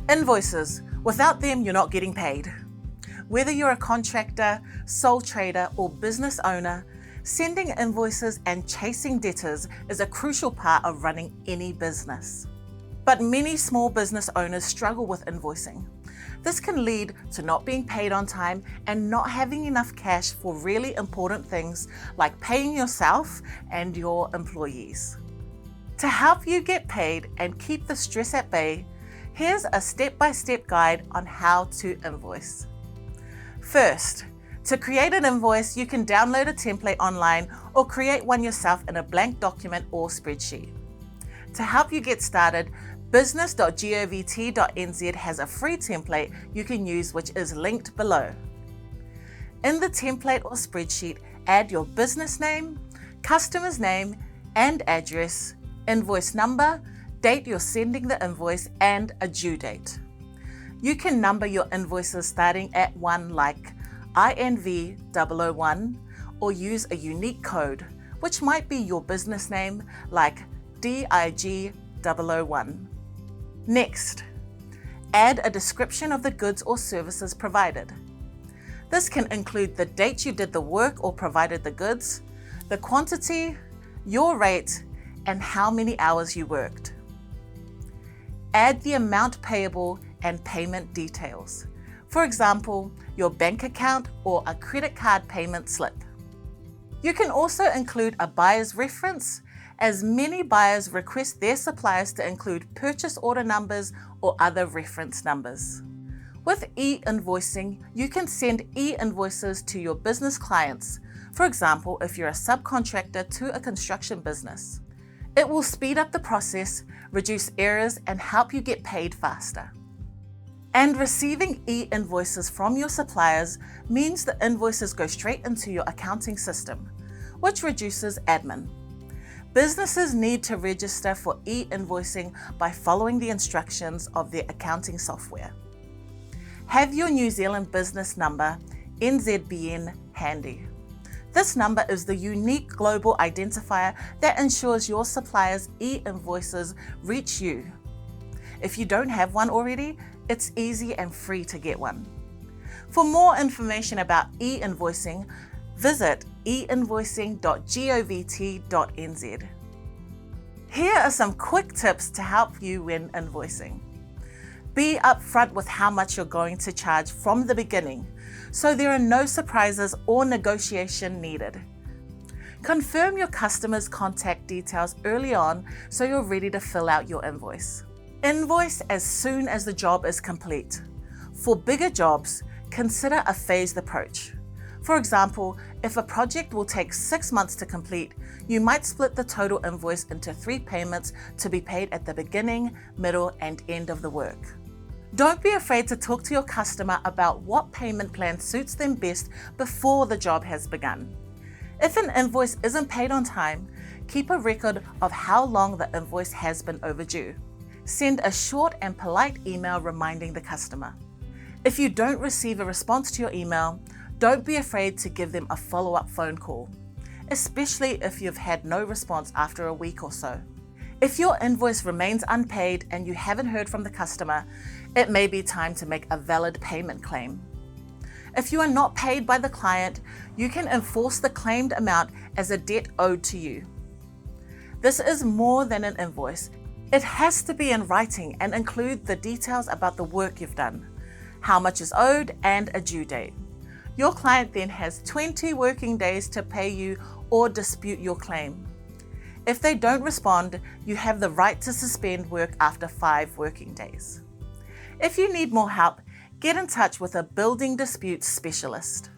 Invoices. Without them, you're not getting paid. Whether you're a contractor, sole trader, or business owner, sending invoices and chasing debtors is a crucial part of running any business. But many small business owners struggle with invoicing. This can lead to not being paid on time and not having enough cash for really important things like paying yourself and your employees. To help you get paid and keep the stress at bay, here's a step-by-step guide on how to invoice. First, to create an invoice, you can download a template online or create one yourself in a blank document or spreadsheet. To help you get started, business.govt.nz has a free template you can use, which is linked below. In the template or spreadsheet, add your business name, customer's name and address, invoice number, date you're sending the invoice, and a due date. You can number your invoices starting at 1 like INV001 or use a unique code, which might be your business name like DIG001. Next, add a description of the goods or services provided. This can include the date you did the work or provided the goods, the quantity, your rate, and how many hours you worked. Add the amount payable and payment details. For example, your bank account or a credit card payment slip. You can also include a buyer's reference, as many buyers request their suppliers to include purchase order numbers or other reference numbers. With e-invoicing, you can send e-invoices to your business clients. For example, if you're a subcontractor to a construction business. It will speed up the process, reduce errors, and help you get paid faster. And receiving e-invoices from your suppliers means the invoices go straight into your accounting system, which reduces admin. Businesses need to register for e-invoicing by following the instructions of their accounting software. Have your New Zealand business number, NZBN, handy. This number is the unique global identifier that ensures your supplier's e-invoices reach you. If you don't have one already, it's easy and free to get one. For more information about e-invoicing, visit eInvoicing.govt.nz. Here are some quick tips to help you when invoicing. Be upfront with how much you're going to charge from the beginning, so there are no surprises or negotiation needed. Confirm your customer's contact details early on so you're ready to fill out your invoice. Invoice as soon as the job is complete. For bigger jobs, consider a phased approach. For example, if a project will take 6 months to complete, you might split the total invoice into 3 payments to be paid at the beginning, middle, and end of the work. Don't be afraid to talk to your customer about what payment plan suits them best before the job has begun. If an invoice isn't paid on time, keep a record of how long the invoice has been overdue. Send a short and polite email reminding the customer. If you don't receive a response to your email, don't be afraid to give them a follow-up phone call, especially if you've had no response after a week or so. If your invoice remains unpaid and you haven't heard from the customer, it may be time to make a valid payment claim. If you are not paid by the client, you can enforce the claimed amount as a debt owed to you. This is more than an invoice. It has to be in writing and include the details about the work you've done, how much is owed, and a due date. Your client then has 20 working days to pay you or dispute your claim. If they don't respond, you have the right to suspend work after 5 working days. If you need more help, get in touch with a building disputes specialist.